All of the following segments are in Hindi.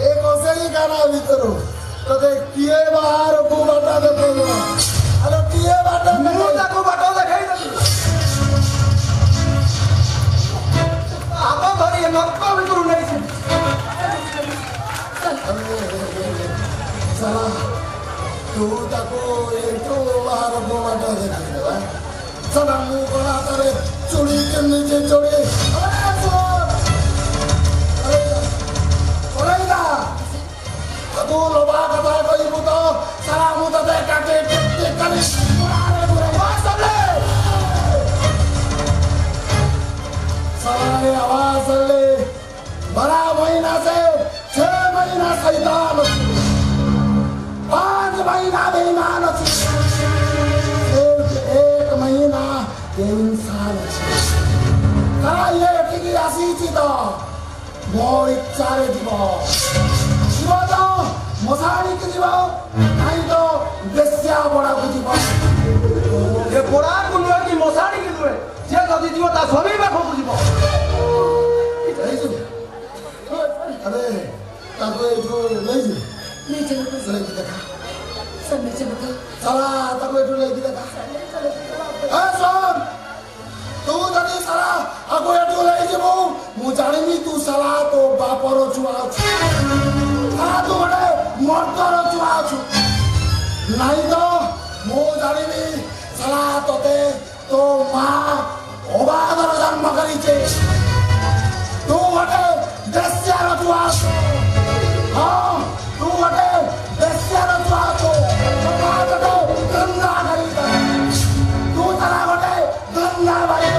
एक ही गाना भीतर तो किए बाहर को बाटा दे अरे किए बाटा को बाटा देखाई आप भरी नक्क भीतर नहीं चला तू ताको एटो बाहर को बाटा देखाई चला मुंह बना करे चूड़ी के नीचे चोड़ी तू लोबा कथा कोई बुतो सारा मुंह तो काटे टिक करी पुराने पूरे वास ले सारे आवाज ले 12 महीना से 6 महीना शैतान 5 महीना बेईमान सिर्फ 1 महीना इंसान सारा ये टिकी आसी चिता मोर इच्छारे दिबो मशाणी के जीव नहीं तो बेस्या बड़ा को जीव ये बड़ा को नुए की मशाणी के नुए जे जदी जीव ता स्वामी पाखो को जीव अरे ताको ए जो ले चल चल देखा सब ले चल चला ताको ए जो ले देखा ए सुन तू जदी सारा आगो ए जो ले जेबो मु जानिनी तू साला तो बापर छुआ तू बड़े मर्दर चुआ नहीं तो मु जानी साला तोते तो माँ अबादर जन्म करी तू बड़े दस्यार चुआ हाँ तू बड़े दस्यार चुआ गंदा करी तू तारा बड़े गंदा बारी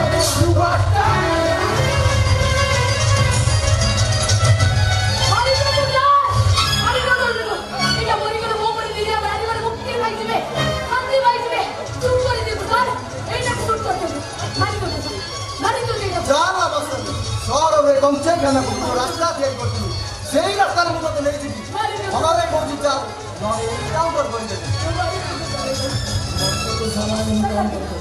कम से कम रास्ता फेल करती सही रास्ता में मुझे नहीं थी हमारे कोई जाओ नॉन एनकाउंटर कर देते तो सामान एनकाउंटर कर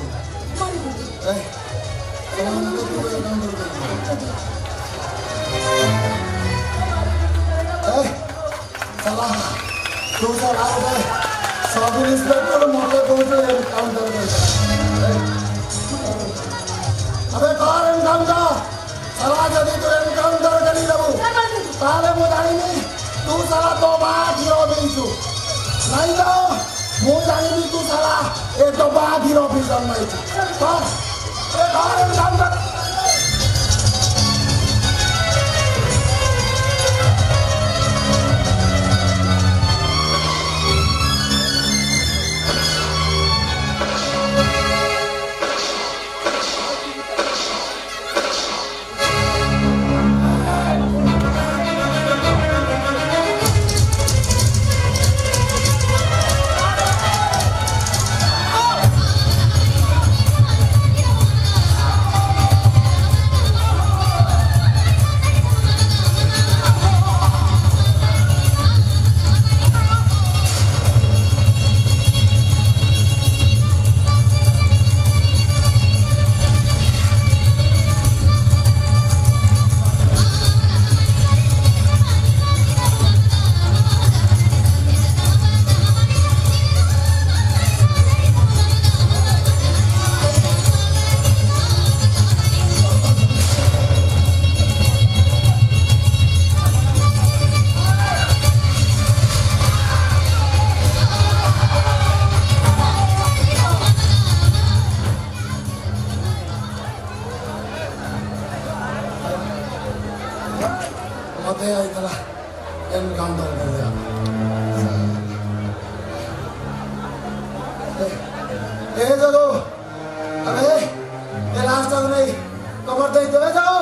साला तू साला सब इंस्पेक्टर मोटे पहुंचे एनकाउंटर कर अबे कौन एनकाउंटर साला जदी तो एनकाउंटर करी लबू ताले मु जानी नहीं तू साला तो बात हीरो देइछु नहीं तो मु जानी नहीं तू साला ए तो बात हीरो भी जन्माई तो ए घर एनकाउंटर एनकाउंटर कर दिया ए जगो अबे ये लास्ट तक नहीं कमर दे जाओ